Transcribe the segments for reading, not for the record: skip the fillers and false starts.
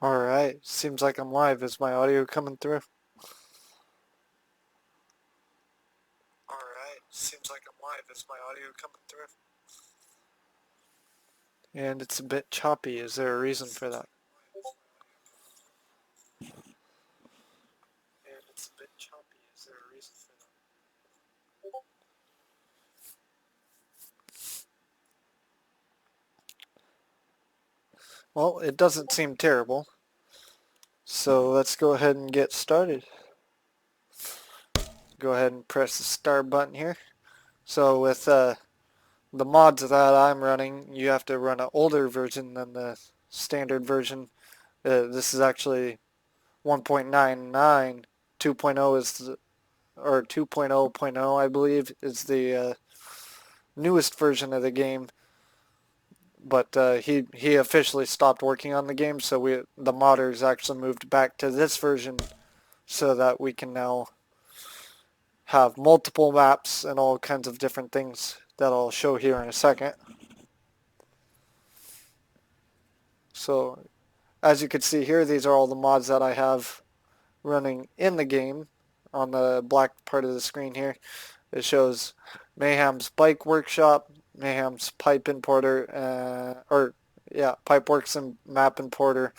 Alright, seems like I'm live. Is my audio coming through? Alright, seems like I'm live. Is my audio coming through? And it's a bit choppy. Is there a reason for that? And it's a bit choppy. Is there a reason for that? Well, it doesn't seem terrible. So let's go ahead and get started. Go ahead and press the start button here. So with the mods that I'm running, you have to run an older version than the standard version. This is actually 1.99. 2.0 is or 2.0.0 I believe is the newest version of the game, but he officially stopped working on the game, so the modders actually moved back to this version so that we can now have multiple maps and all kinds of different things that I'll show here in a second. So as you can see here, these are all the mods that I have running in the game. On the black part of the screen here, it shows Mayhem's Bike Workshop, Mayhem's Pipe Importer, Pipeworks and Map Importer,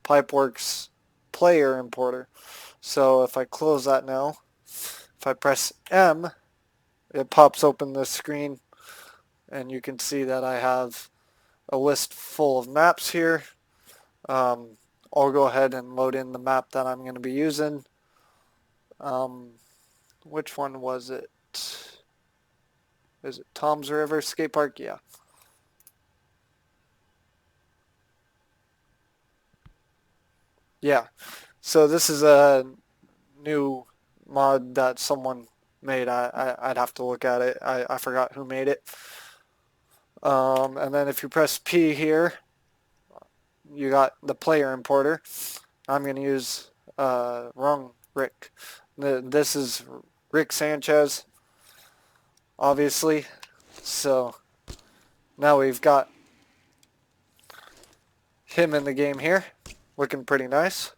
Pipeworks Player Importer. So if I close that now, if I press M, it pops open this screen, and you can see that I have a list full of maps here. I'll go ahead and load in the map that I'm going to be using. Which one was it? Is it Tom's River Skate Park? Yeah. Yeah. So this is a new mod that someone made. I'd have to look at it. I forgot who made it. And then if you press P here, you got the player importer. I'm going to use wrong Rick. This is Rick Sanchez, obviously. So now we've got him in the game here, looking pretty nice.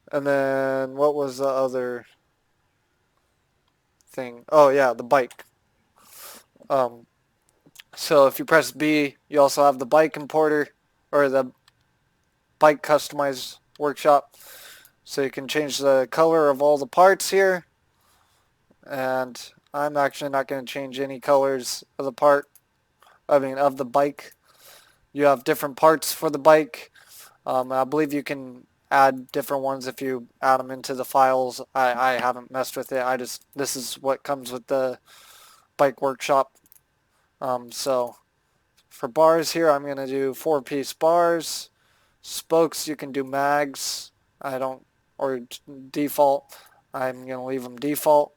And then what was the other thing? Oh yeah, the bike. So if you press B, you also have the bike importer, or the bike customize workshop. So you can change the color of all the parts here. And I'm actually not going to change any colors of the of the bike. You have different parts for the bike. I believe you can add different ones if you add them into the files. I haven't messed with it. This is what comes with the bike workshop. So for bars here, I'm going to do 4-piece bars. Spokes, you can do mags. Or default. I'm going to leave them default.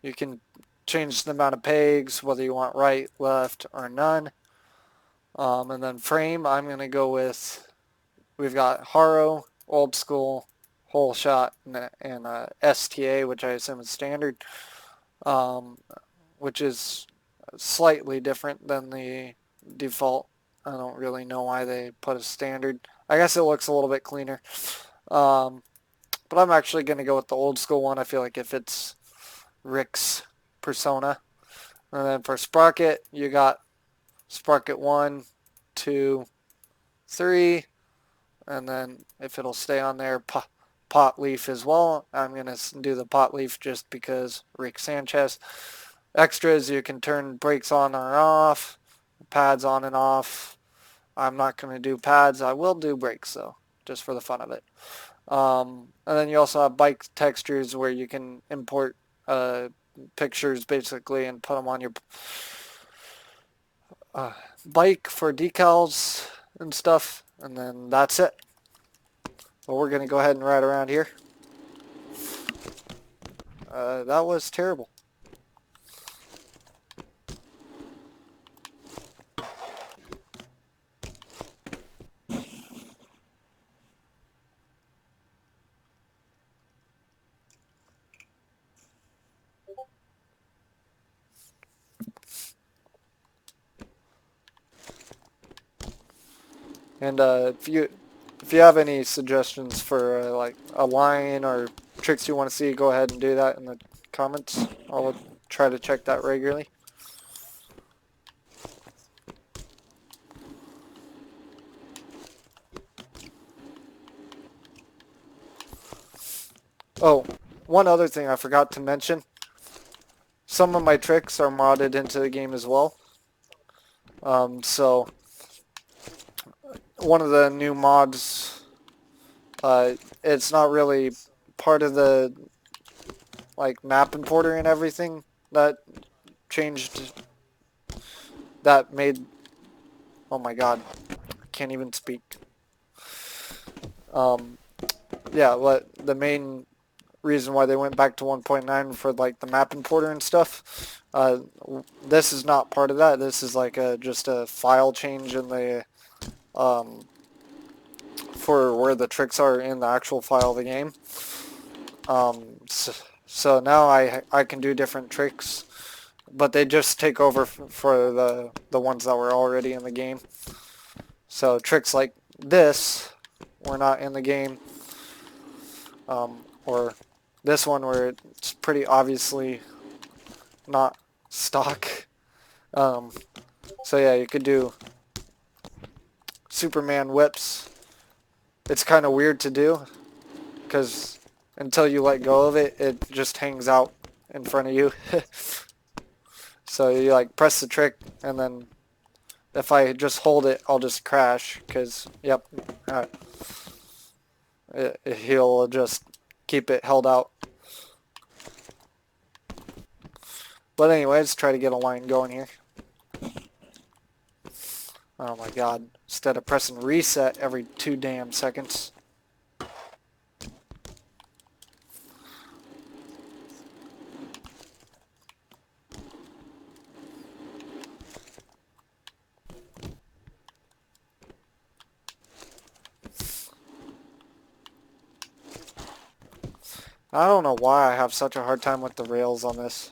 You can change the amount of pegs, whether you want right, left, or none. And then frame, I'm going to go with, we've got Haro, old school, whole shot, and STA, which I assume is standard, which is slightly different than the default. I don't really know why they put a standard. I guess it looks a little bit cleaner. But I'm actually going to go with the old school one. I feel like it fits Rick's persona. And then for Sprocket, you got Sprocket 1, 2, 3. And then if it'll stay on there, pot leaf as well. I'm going to do the pot leaf just because Rick Sanchez. Extras, you can turn brakes on or off, pads on and off. I'm not going to do pads. I will do brakes though, just for the fun of it. And then you also have bike textures where you can import pictures basically and put them on your bike for decals and stuff. And then that's it. Well, we're going to go ahead and ride around here. That was terrible. And if if you have any suggestions for like a line or tricks you want to see, go ahead and do that in the comments. I'll try to check that regularly. Oh, one other thing I forgot to mention. Some of my tricks are modded into the game as well. So one of the new mods, it's not really part of the like map importer and everything that changed, that made, oh my god, I can't even speak. Yeah, the main reason why they went back to 1.9 for like the map importer and stuff. This is not part of that. This is like just a file change in the for where the tricks are in the actual file of the game. So now I can do different tricks, but they just take over for the ones that were already in the game. So tricks like this were not in the game, or this one where it's pretty obviously not stock. So yeah, you could do Superman whips. It's kind of weird to do because until you let go of it, it just hangs out in front of you. So you like press the trick, and then if I just hold it, I'll just crash because, yep, he'll just keep it held out. But anyways, try to get a line going here. Oh my god, instead of pressing reset every 2 damn seconds. I don't know why I have such a hard time with the rails on this.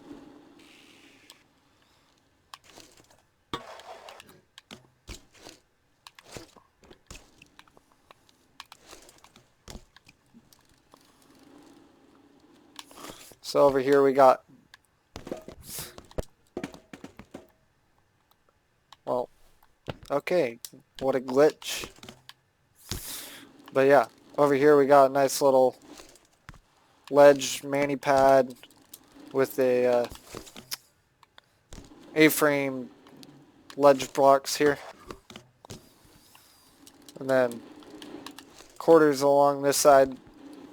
So over here we got, well, okay, what a glitch. But yeah, over here we got a nice little ledge mani pad with a A-frame ledge blocks here. And then quarters along this side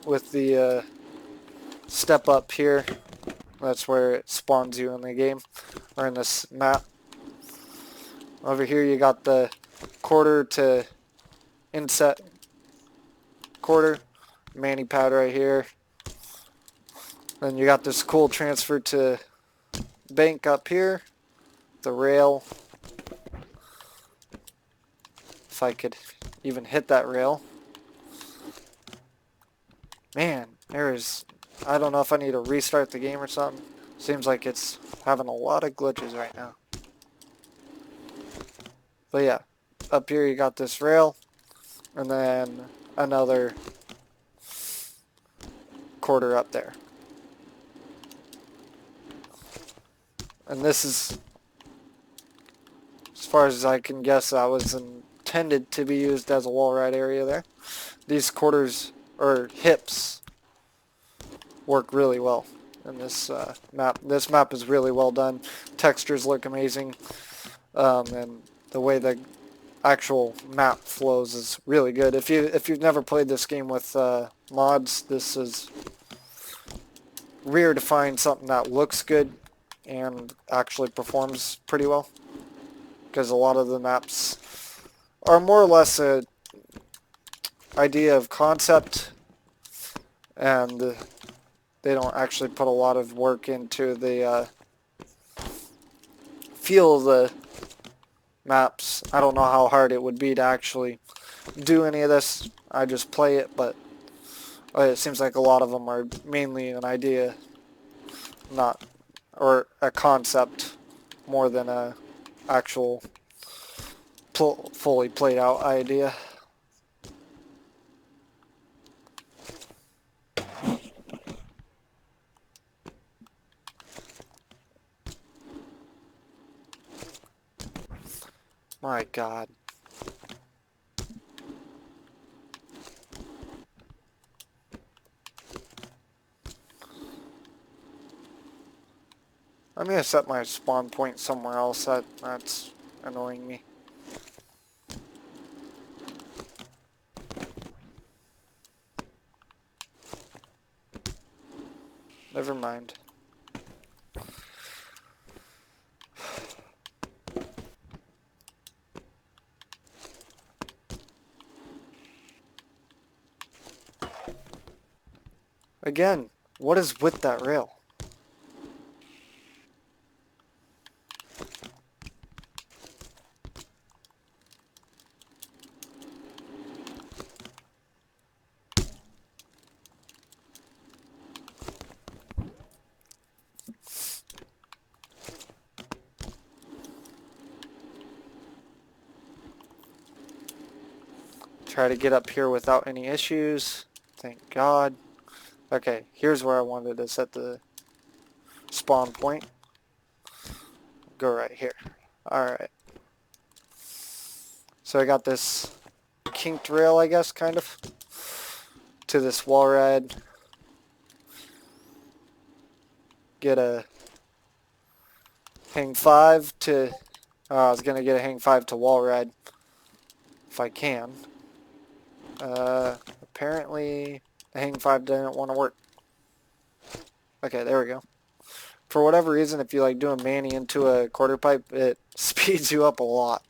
with the step up here. That's where it spawns you in the game, or in this map. Over here you got the quarter to inset quarter, mani pad right here. Then you got this cool transfer to bank up here, the rail. If I could even hit that rail. Man, I don't know if I need to restart the game or something. Seems like it's having a lot of glitches right now. But yeah, up here you got this rail, and then another quarter up there. And this is, as far as I can guess, that was intended to be used as a wall ride area there. These quarters, or hips, work really well in this map. This map is really well done. Textures look amazing, and the way the actual map flows is really good. If you've never played this game with mods, this is rare to find something that looks good and actually performs pretty well, because a lot of the maps are more or less a idea of concept, and they don't actually put a lot of work into the feel of the maps. I don't know how hard it would be to actually do any of this. I just play it, but it seems like a lot of them are mainly an idea, not, or a concept, more than a actual fully played out idea. My God. I'm gonna set my spawn point somewhere else. That's annoying me. Never mind. Again, what is with that rail? Try to get up here without any issues. Thank God. Okay, here's where I wanted to set the spawn point. Go right here. Alright. So I got this kinked rail, I guess, kind of, to this wall ride. Get a hang 5 to... I was going to get a hang 5 to wall ride, if I can. Apparently, the hang 5 didn't want to work. Okay, there we go. For whatever reason, if you like do a mani into a quarter pipe, it speeds you up a lot.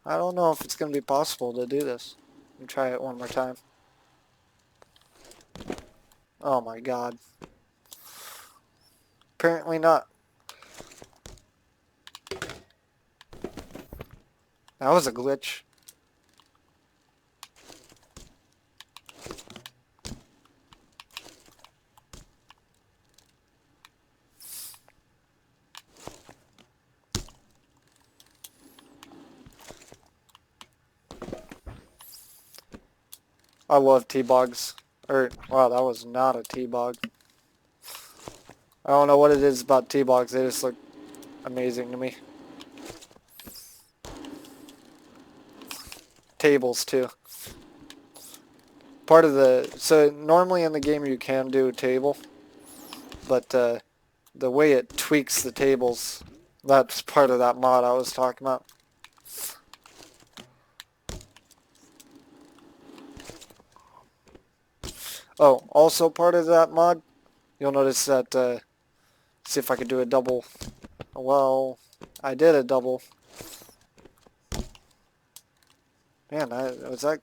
I don't know if it's going to be possible to do this. Let me try it one more time. Oh my God. Apparently not. That was a glitch. I love T-bogs. Wow, that was not a T-bog. I don't know what it is about T-bogs. They just look amazing to me. Tables, too. So normally in the game you can do a table, but the way it tweaks the tables, that's part of that mod I was talking about. Oh, also part of that mod, you'll notice that, see if I could do a double. Well, I did a double. Man, was that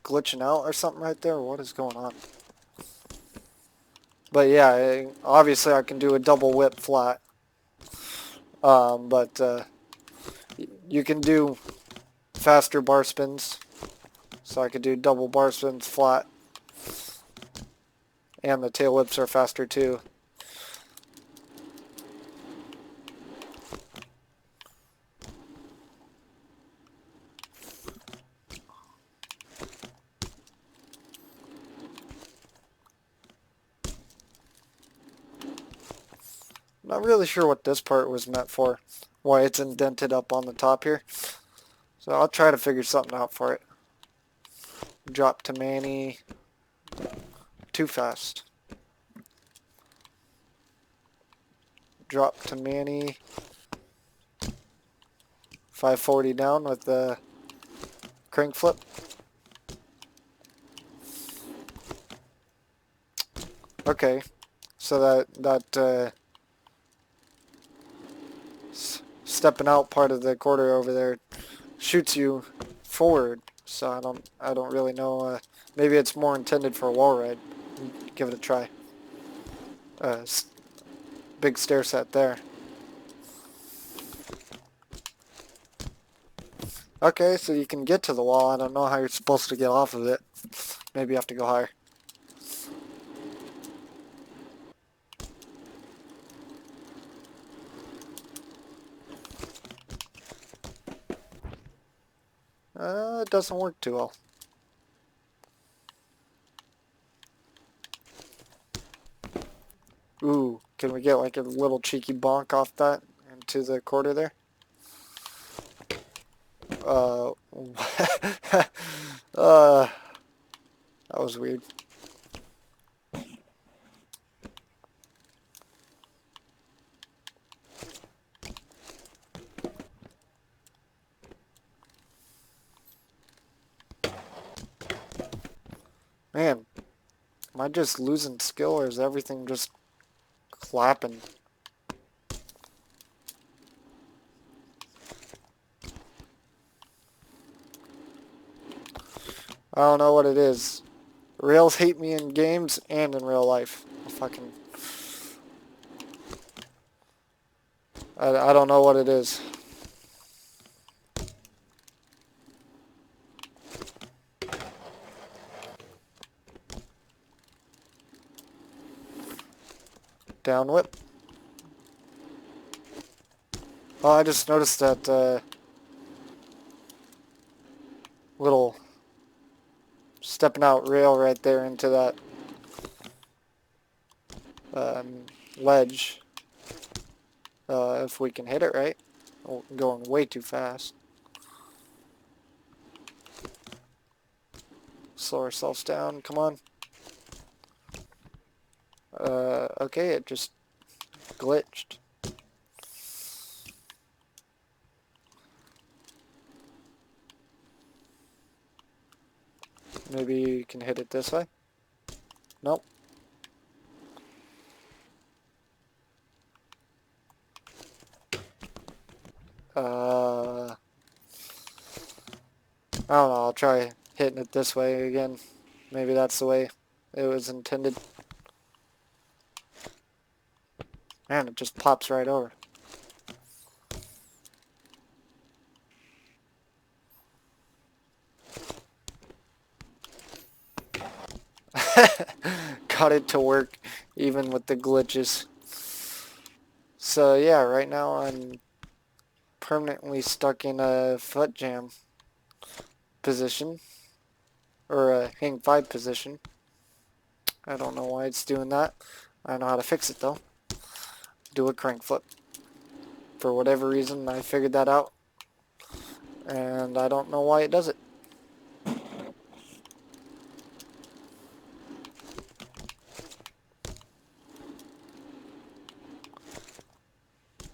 glitching out or something right there? What is going on? But yeah, obviously I can do a double whip flat. But you can do faster bar spins. So I could do double bar spins flat. And the tail whips are faster too. Not really sure what this part was meant for. Why it's indented up on the top here. So I'll try to figure something out for it. Drop to mani. Too fast. Drop to mani. 540 down with the crank flip. Okay, so that stepping out part of the quarter over there shoots you forward. So I don't really know. Maybe it's more intended for a wall ride. Give it a try. Big stair set there. Okay, so you can get to the wall. I don't know how you're supposed to get off of it. Maybe you have to go higher. It doesn't work too well. Ooh, Can we get like a little cheeky bonk off that into the quarter there? That was weird. Man, am I just losing skill or is everything just clapping? I don't know what it is. Rails hate me in games and in real life. I don't know what it is. Down whip. Oh, I just noticed that little stepping out rail right there into that ledge. If we can hit it right. Oh, going way too fast. Slow ourselves down, come on. Okay, it just glitched. Maybe you can hit it this way? Nope. I don't know, I'll try hitting it this way again. Maybe that's the way it was intended. Man, it just pops right over. Got it to work even with the glitches. So yeah, right now I'm permanently stuck in a foot jam position. Or a hang 5 position. I don't know why it's doing that. I know how to fix it though. Do a crank flip. For whatever reason I figured that out. And I don't know why it does it.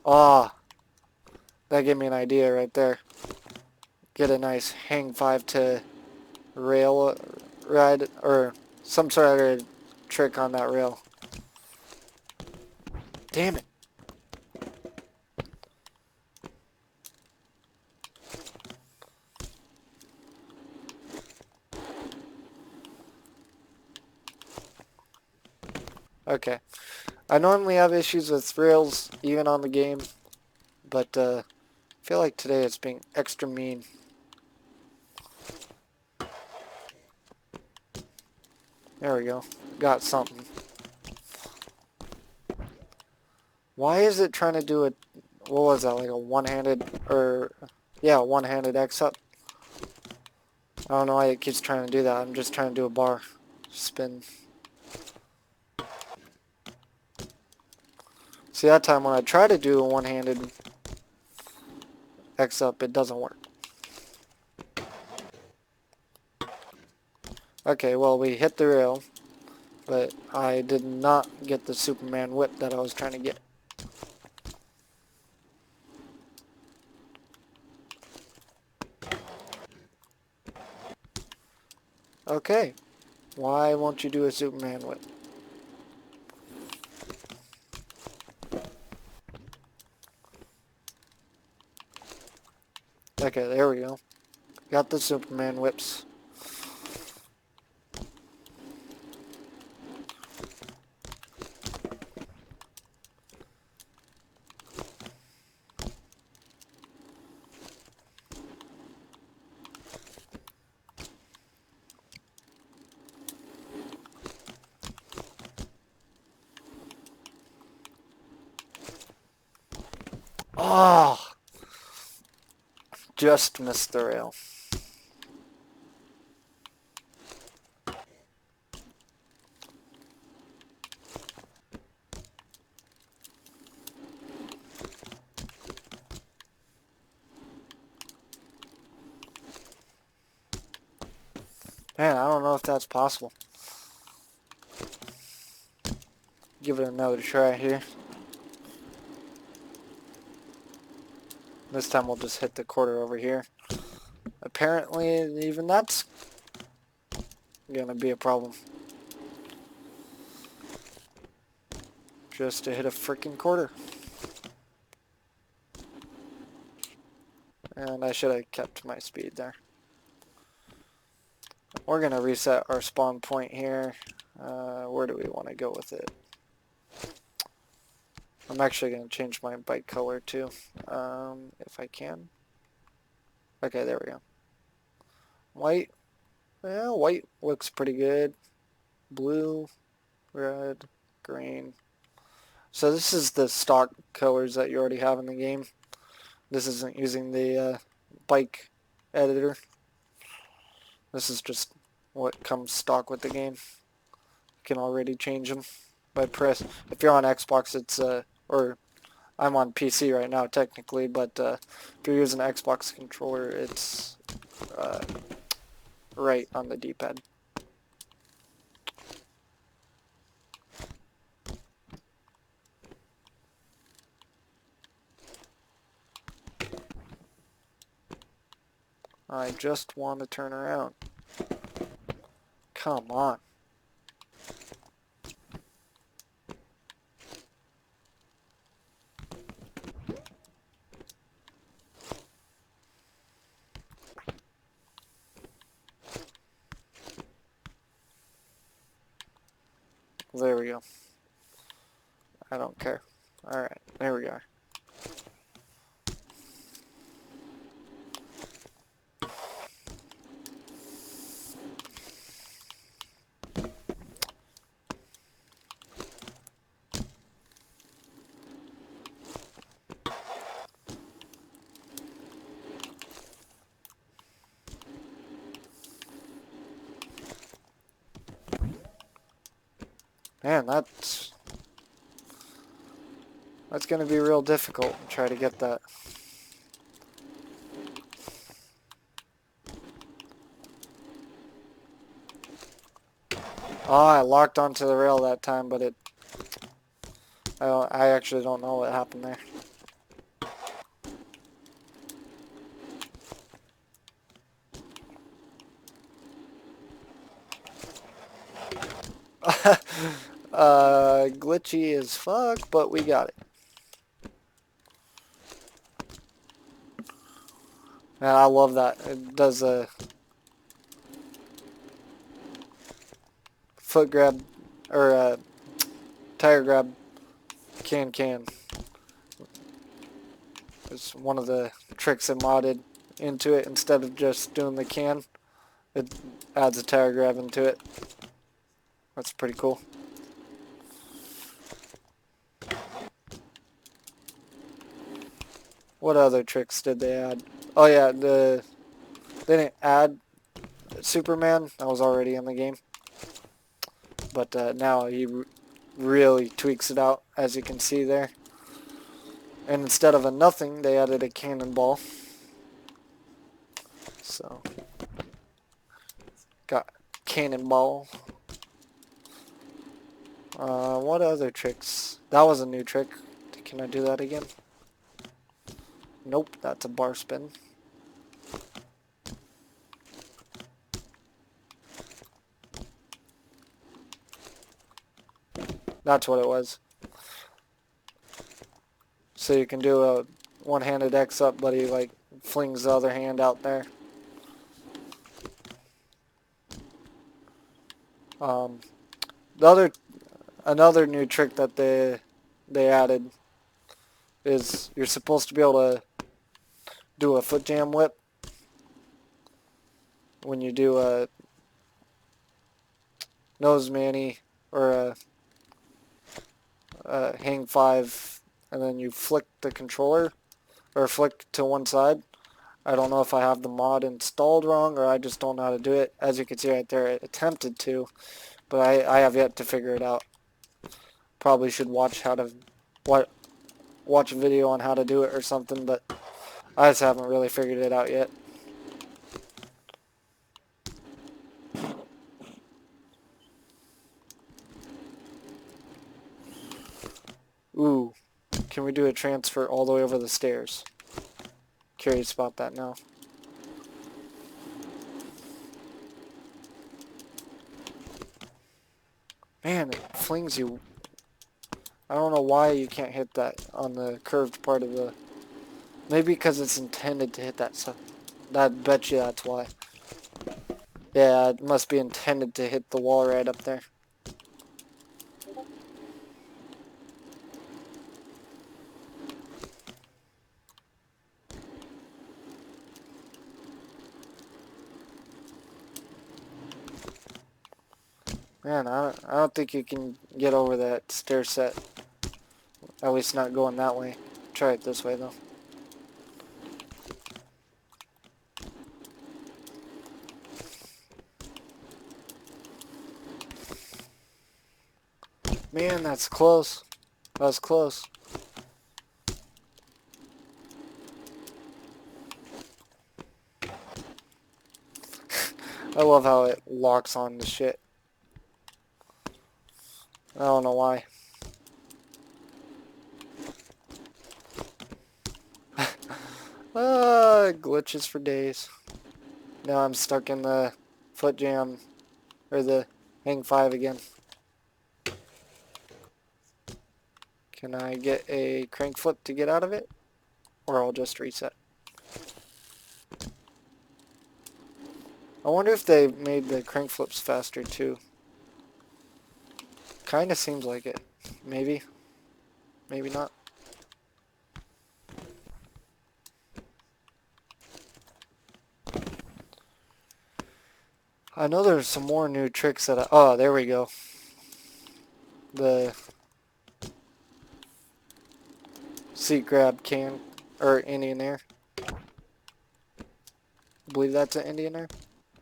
Ah, that gave me an idea right there. Get a nice hang 5 to rail ride, or some sort of trick on that rail. Damn it. Okay. I normally have issues with rails, even on the game, but I feel like today it's being extra mean. There we go. Got something. Why is it trying to do it? What was that, like a one-handed, or, yeah, one-handed X-up? I don't know why it keeps trying to do that. I'm just trying to do a bar spin. See, that time when I try to do a one-handed X-up, it doesn't work. Okay, well, we hit the rail, but I did not get the Superman whip that I was trying to get. Okay, why won't you do a Superman whip? Okay, there we go. Got the Superman whips. Oh, just missed the rail. Man, I don't know if that's possible. Give it another try here. This time we'll just hit the quarter over here. Apparently, even that's gonna be a problem. Just to hit a freaking quarter. And I should have kept my speed there. We're gonna reset our spawn point here. Where do we want to go with it? I'm actually gonna change my bike color too, if I can. Okay, there we go. White. Yeah, white looks pretty good. Blue, red, green. So this is the stock colors that you already have in the game. This isn't using the bike editor. This is just what comes stock with the game. You can already change them by press. If you're on Xbox, it's or I'm on PC right now technically, but if you're using an Xbox controller, it's right on the D-pad. I just want to turn around. Come on. There we go. I don't care. Alright, there we go. Man, that's going to be real difficult to try to get that. Oh, I locked onto the rail that time, but I actually don't know what happened there. Glitchy as fuck, but we got it. Man, I love that. It does a foot grab, or a tire grab, can. It's one of the tricks I modded into it. Instead of just doing the can, it adds a tire grab into it. That's pretty cool. What other tricks did they add? Oh yeah, they didn't add Superman. That was already in the game. But now he really tweaks it out, as you can see there. And instead of a nothing, they added a cannonball. So, got cannonball. What other tricks? That was a new trick. Can I do that again? Nope, that's a bar spin. That's what it was. So you can do a one-handed X up, but he like flings the other hand out there. Another new trick that they added is you're supposed to be able to do a foot jam whip when you do a nose manny or a hang five, and then you flick the controller or flick to one side. I don't know if I have the mod installed wrong or I just don't know how to do it. As you can see right there, it attempted to, but I have yet to figure it out. Probably should watch watch a video on how to do it or something, but I just haven't really figured it out yet. Can we do a transfer all the way over the stairs? Curious about that now. Man, it flings you. I don't know why you can't hit that on the curved part of the... Maybe because it's intended to hit that. So I bet you that's why. Yeah, it must be intended to hit the wall right up there. Man, I don't think you can get over that stair set. At least not going that way. Try it this way, though. Man, that's close. That was close. I love how it locks on to shit. I don't know why. Glitches for days. Now I'm stuck in the foot jam, or the hang 5 again. Can I get a crank flip to get out of it? Or I'll just reset. I wonder if they made the crank flips faster too. Kinda seems like it. Maybe. Maybe not. I know there's some more new tricks that oh, there we go. The seat grab can, or Indian Air. I believe that's an Indian Air.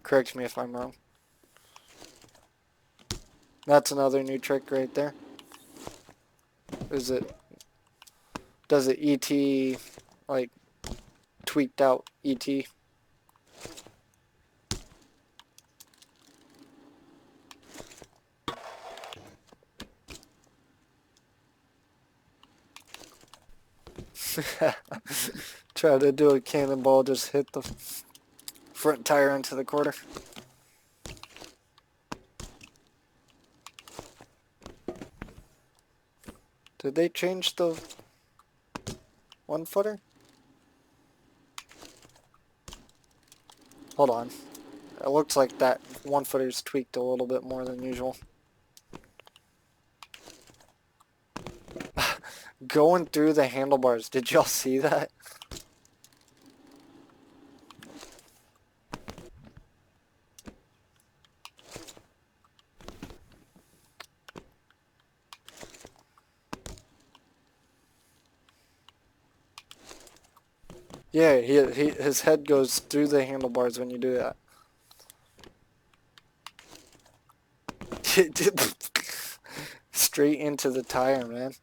Correct me if I'm wrong. That's another new trick right there. Does it ET, like, tweaked out ET? Try to do a cannonball, just hit the front tire into the quarter. Did they change the 1-footer? Hold on. It looks like that 1-footer's tweaked a little bit more than usual. Going through the handlebars. Did y'all see that? Yeah, his head goes through the handlebars when you do that. Straight into the tire, man.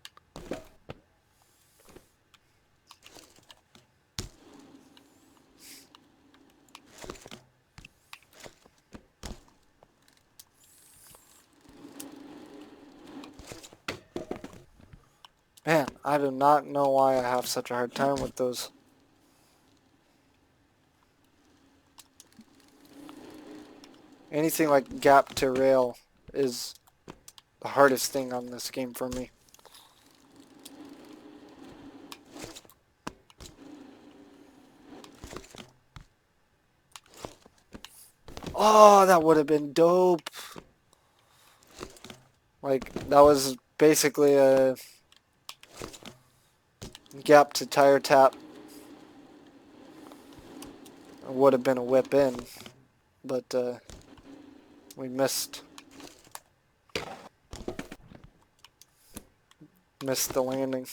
Man, I do not know why I have such a hard time with those. Anything like gap to rail is the hardest thing on this game for me. Oh, that would have been dope. Like, that was basically a gap to tire tap. It would have been a whip in, but we missed the landing.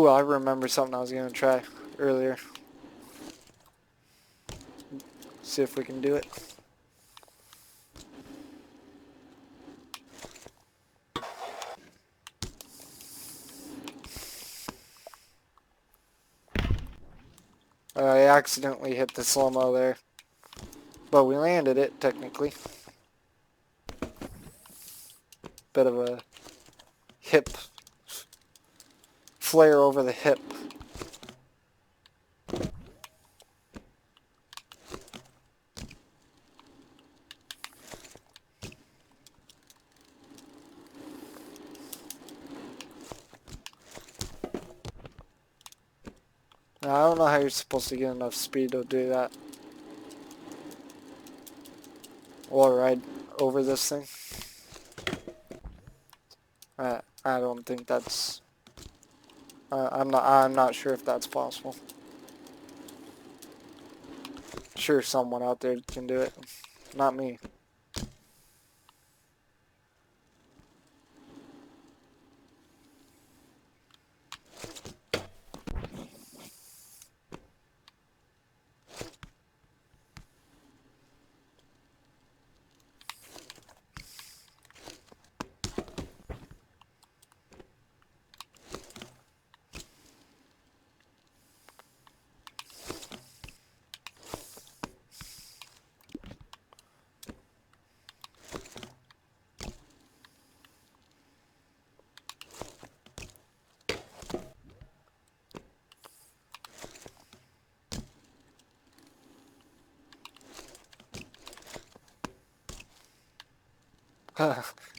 Ooh, I remember something I was going to try earlier. See if we can do it. I accidentally hit the slow-mo there. But we landed it, technically. Bit of a hip flare over the hip. Now, I don't know how you're supposed to get enough speed to do that. Or ride over this thing. I don't think that's... I'm not sure if that's possible. Sure, someone out there can do it. Not me.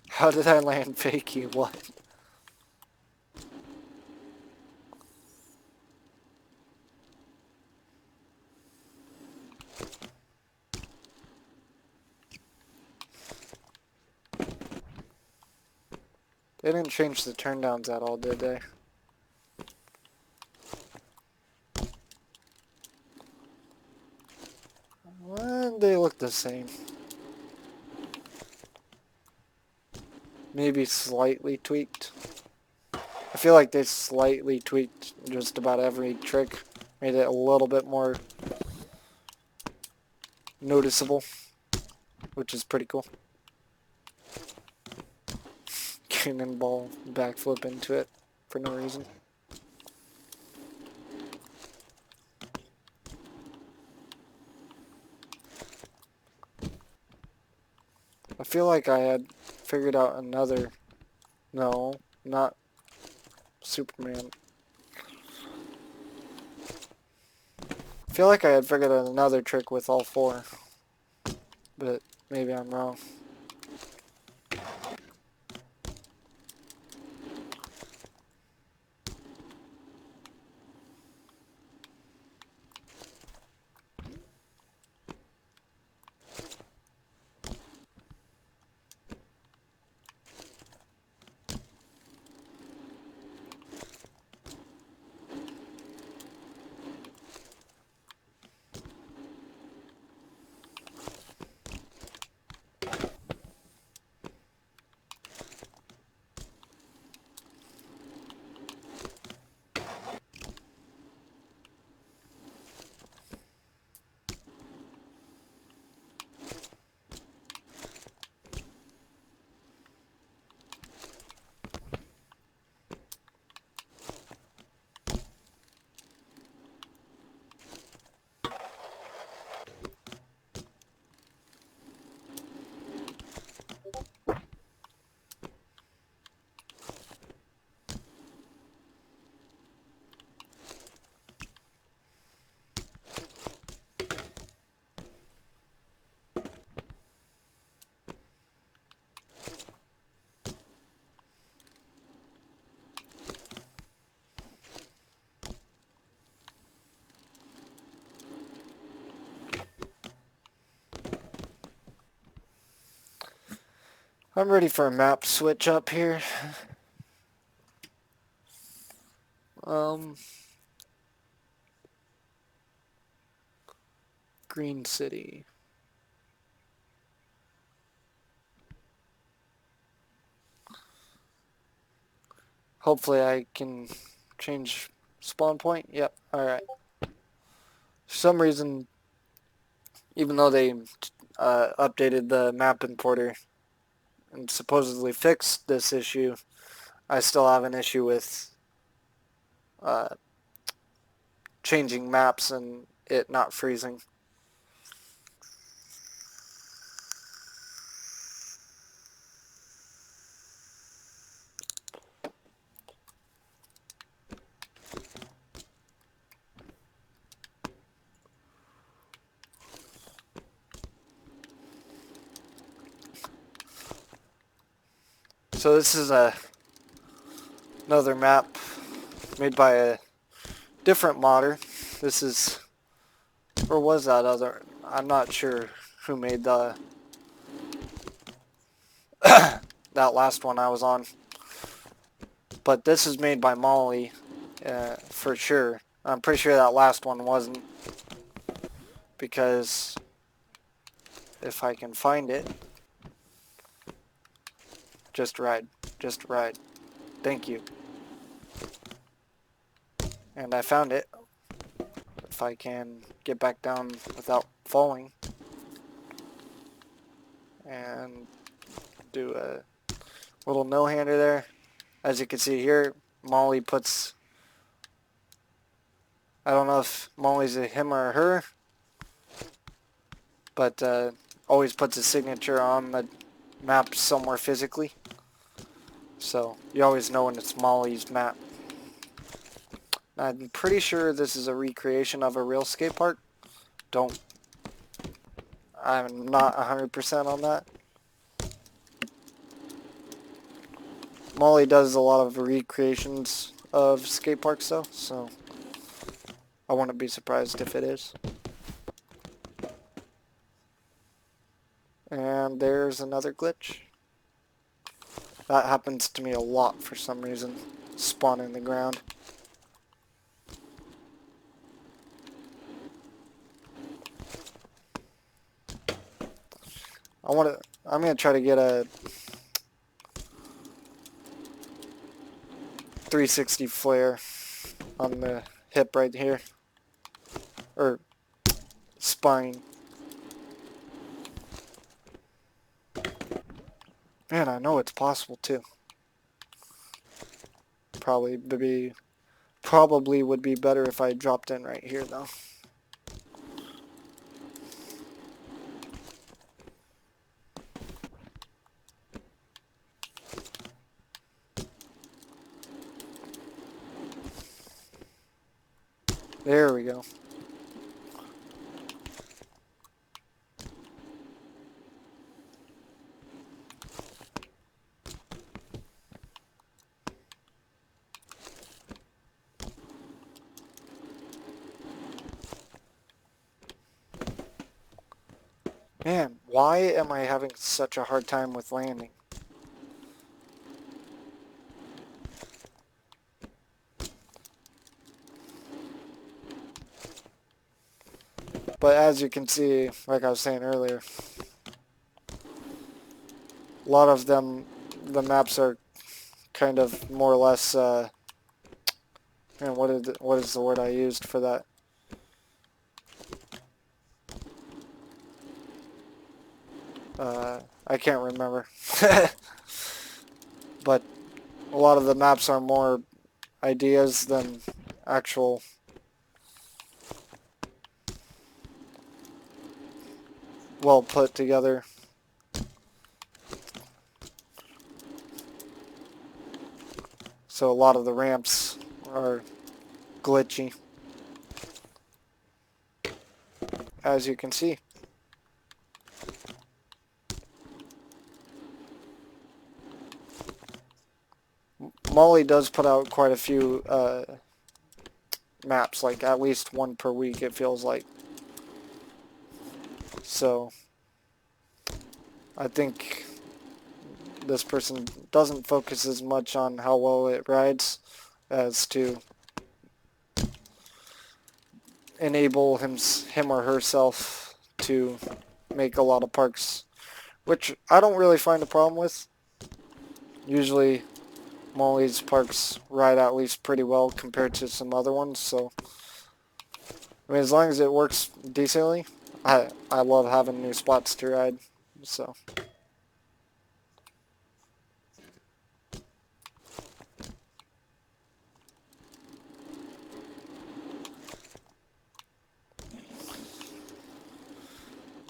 How did I land fakey? What? They didn't change the turndowns at all, did they? Well, they look the same. Maybe slightly tweaked. I feel like they slightly tweaked just about every trick. Made it a little bit more noticeable, which is pretty cool. Cannonball backflip into it for no reason. I feel like I had figured out another... No, not Superman. I feel like I had figured out another trick with all four, but maybe I'm wrong. I'm ready for a map switch up here. Green City. Hopefully I can Change spawn point? Yep, alright. For some reason, even though they updated the map importer and supposedly fixed this issue, I still have an issue with uh, changing maps and it not freezing. So this is another map made by a different modder. This is, or was that other? I'm not sure who made the that last one I was on. But this is made by Molly, for sure. I'm pretty sure that last one wasn't, because if I can find it, just ride, thank you. And I found it. If I can get back down without falling, and do a little no-hander there. As you can see here, Molly puts, I don't know if Molly's a him or a her, but always puts a signature on the map somewhere physically. So you always know when it's Molly's map. I'm pretty sure this is a recreation of a real skate park. I'm not 100% on that. Molly does a lot of recreations of skate parks though, so I wouldn't be surprised if it is. And there's another glitch. That happens to me a lot for some reason. Spawn in the ground. I'm gonna try to get a 360 flare on the hip right here. Or spine. Man, I know it's possible too. Probably would be better if I dropped in right here though. There we go. Man, why am I having such a hard time with landing? But as you can see, like I was saying earlier, a lot of them, the maps are kind of more or less, man, what is the word I used for that? I can't remember. But a lot of the maps are more ideas than actual well put together. So a lot of the ramps are glitchy, as you can see. Molly does put out quite a few maps, like at least one per week it feels like. So I think this person doesn't focus as much on how well it rides as to enable him or herself to make a lot of parks, which I don't really find a problem with. Usually Molly's parks ride at least pretty well compared to some other ones, so I mean, as long as it works decently, I love having new spots to ride, so.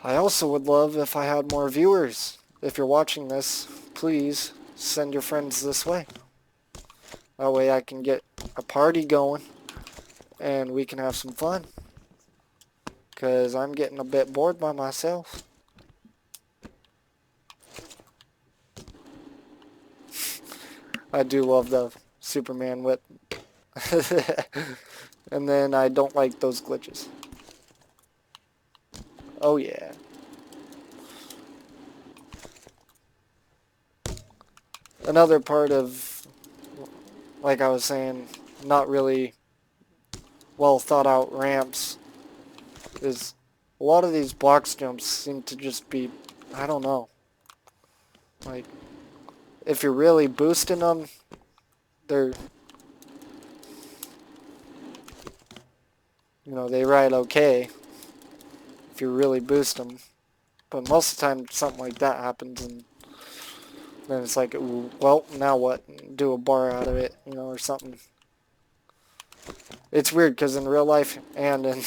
I also would love if I had more viewers. If you're watching this, please send your friends this way. That way I can get a party going and we can have some fun. Because I'm getting a bit bored by myself. I do love the Superman whip. And then I don't like those glitches. Oh yeah. Another part of, like I was saying, not really well thought out ramps is a lot of these box jumps seem to just be, I don't know. Like, if you're really boosting them, they're, you know, they ride okay if you really boost them. But most of the time, something like that happens, and then it's like, well, now what? Do a bar out of it, you know, or something. It's weird, because in real life and in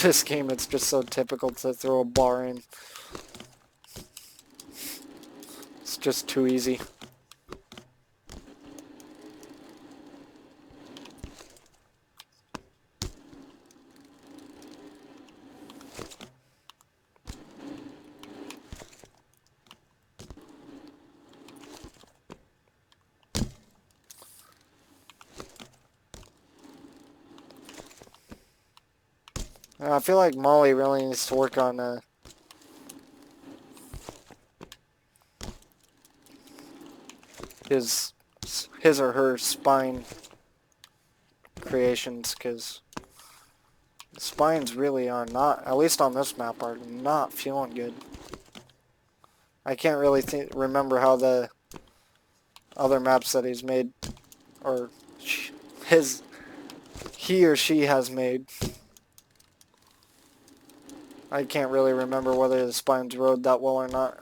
this game, it's just so typical to throw a bar in. It's just too easy. I feel like Molly really needs to work on his or her spine creations, because the spines really are not, at least on this map, are not feeling good. I can't really remember how the other maps that he's made, or he or she has made. I can't really remember whether the spines rode that well or not.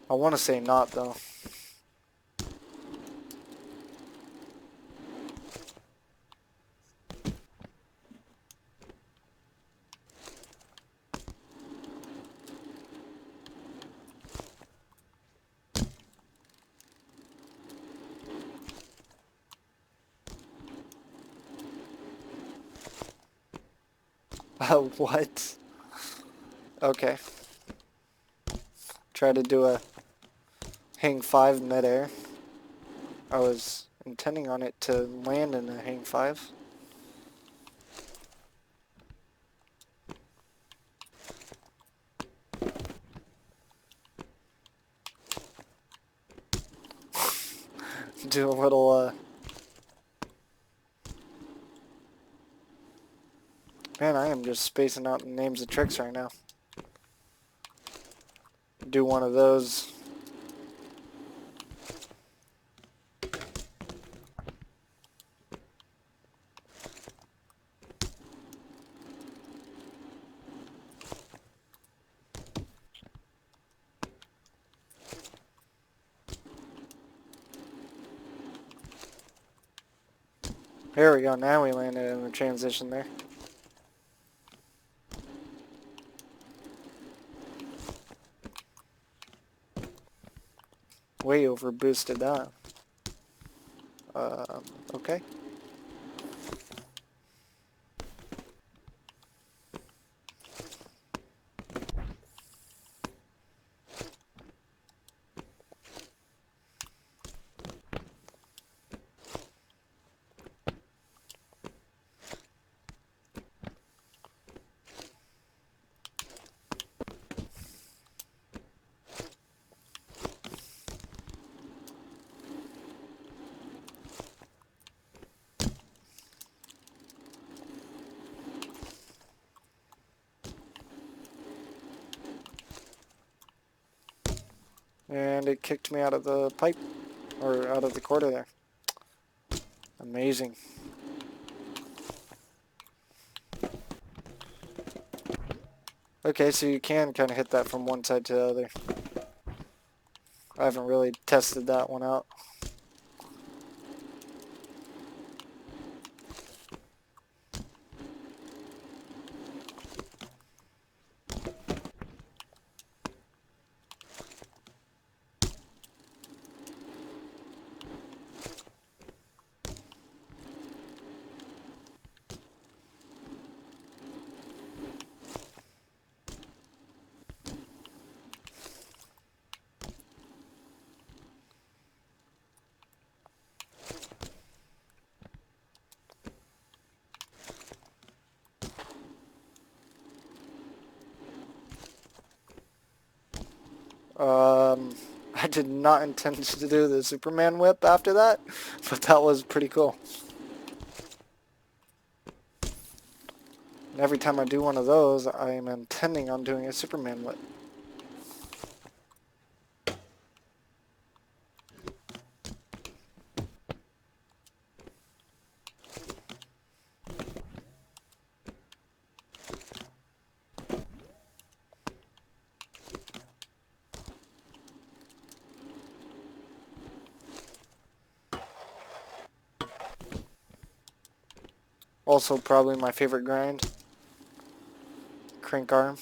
I want to say not, though. What? Okay. Try to do a hang 5 midair. I was intending on it to land in a hang 5. Do a little, Man, I am just spacing out the names of tricks right now. Do one of those. There we go, now we landed in the transition there. Way over boosted that. Okay. And it kicked me out of the pipe. or out of the quarter there. Amazing. Okay, so you can kind of hit that from one side to the other. I haven't really tested that one out. I did not intend to do the Superman whip after that, but that was pretty cool. And every time I do one of those, I am intending on doing a Superman whip. Also probably my favorite grind, crank arm.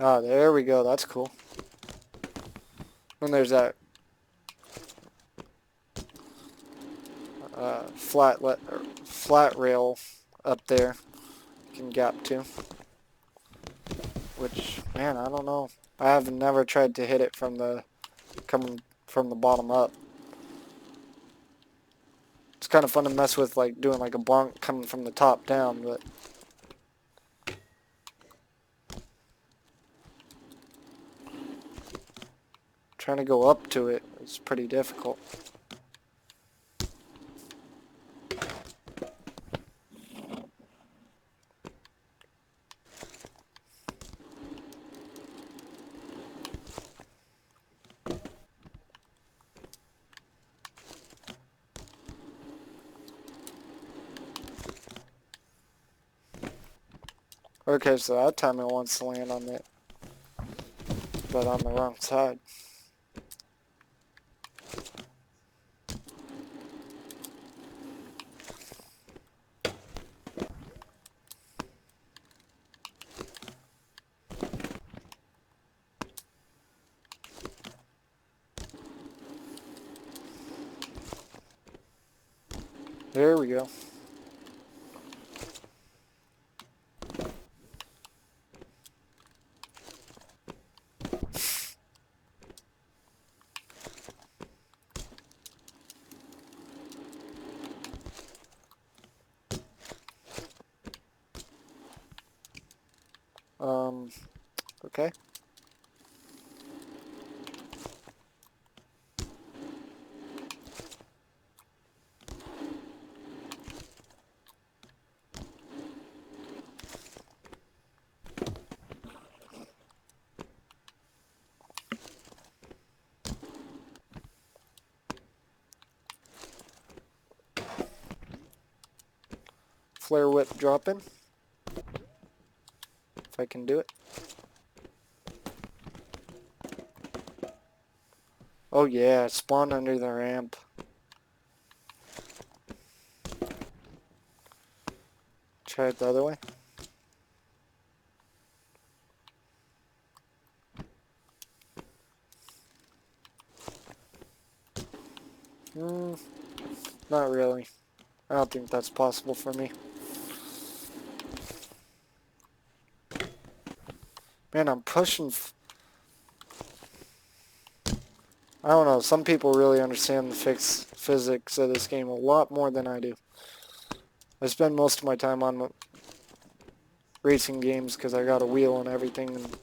Ah, there we go, that's cool. And there's that flat rail up there you can gap to. Which, man, I don't know. I have never tried to hit it from the coming from the bottom up. It's kind of fun to mess with, like doing like a bonk coming from the top down, but trying to go up to it is pretty difficult. Okay, so that time it wants to land on it, but on the wrong side. There we go. Okay. Flare whip dropping. If I can do it. Oh yeah, spawn under the ramp. Try it the other way. Not really. I don't think that's possible for me. Man, I'm pushing. I don't know. Some people really understand the physics of this game a lot more than I do. I spend most of my time on racing games because I got a wheel and everything. And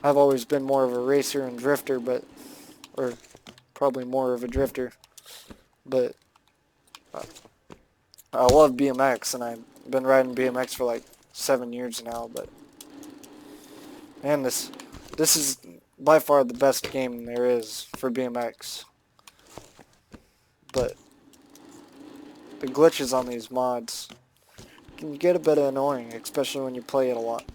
I've always been more of a racer and drifter, or probably more of a drifter. But I love BMX, and I've been riding BMX for like 7 years now. But man, this is by far the best game there is for BMX. But the glitches on these mods can get a bit annoying, especially when you play it a lot.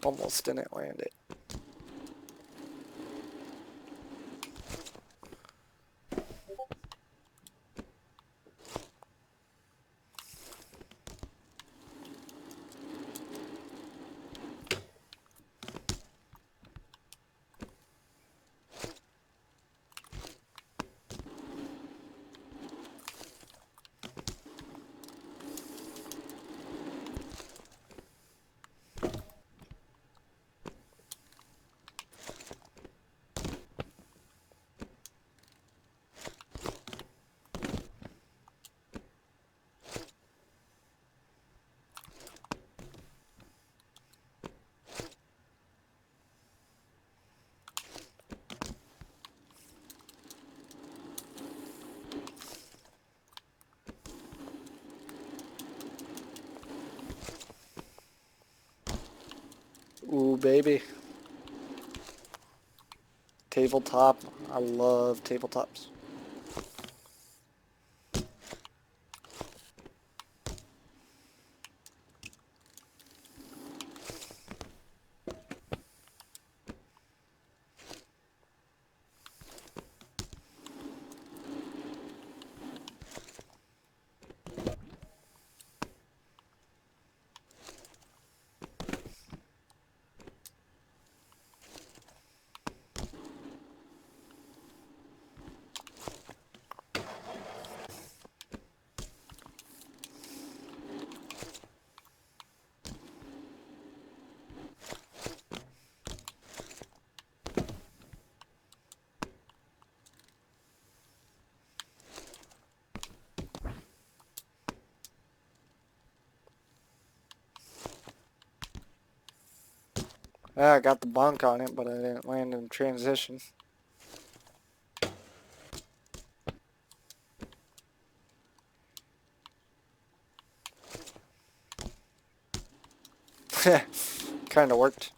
Almost didn't land it. Ooh, baby. Tabletop. I love tabletops. Yeah, I got the bunk on it, but I didn't land in transition. Kinda worked.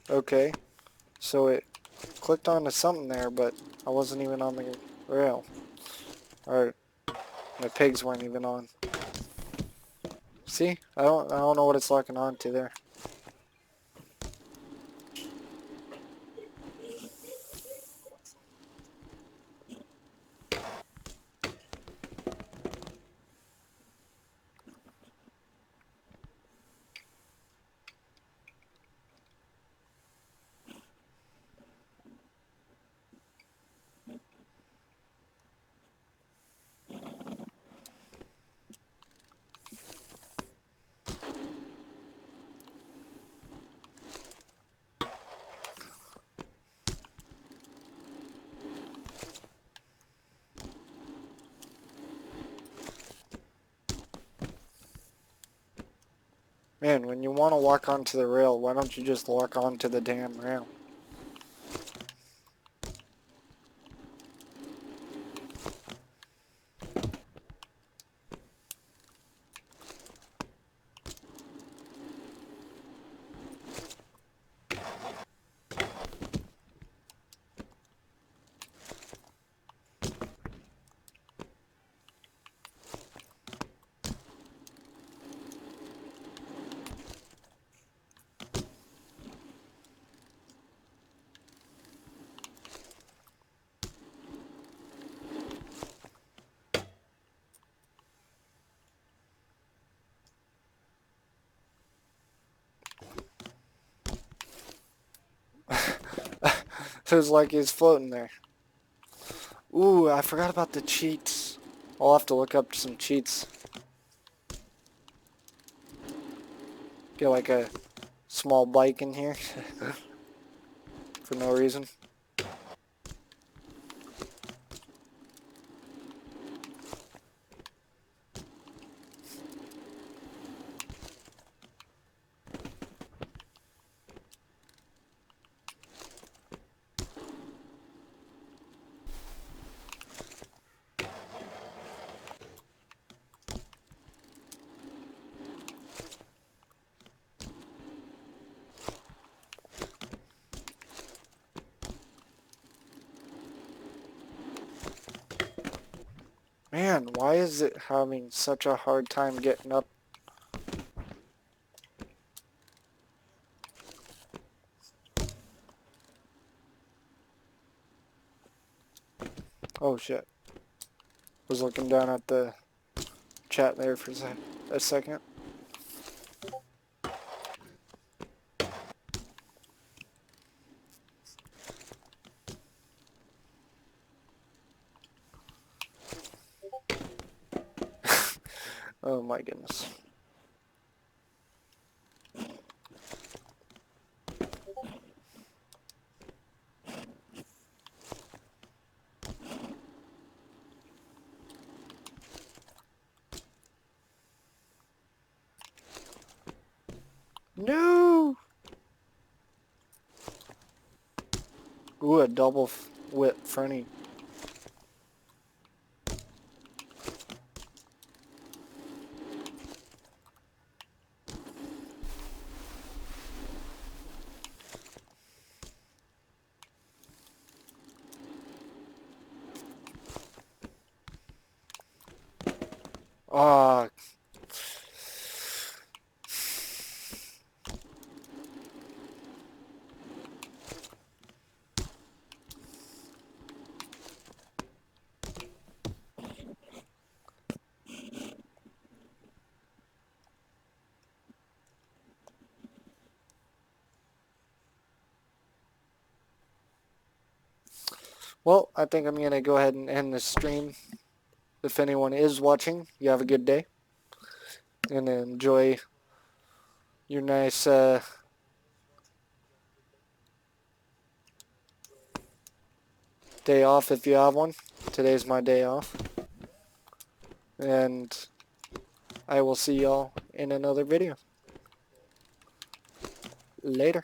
Okay, so it clicked onto something there, but I wasn't even on the rail. Or the pigs weren't even on. See? I don't know what it's locking onto there. Man, when you want to walk onto the rail, why don't you just walk onto the damn rail? It was like he's floating there. Ooh, I forgot about the cheats. I'll have to look up some cheats. Get like a small bike in here for no reason. Man, why is it having such a hard time getting up? Oh shit. Was looking down at the chat there for a second. Oh my goodness. No! Ooh, a double whip fronty. Ah, well, I think I'm gonna go ahead and end this stream. If anyone is watching, you have a good day. And enjoy your nice day off if you have one. Today's my day off. And I will see y'all in another video. Later.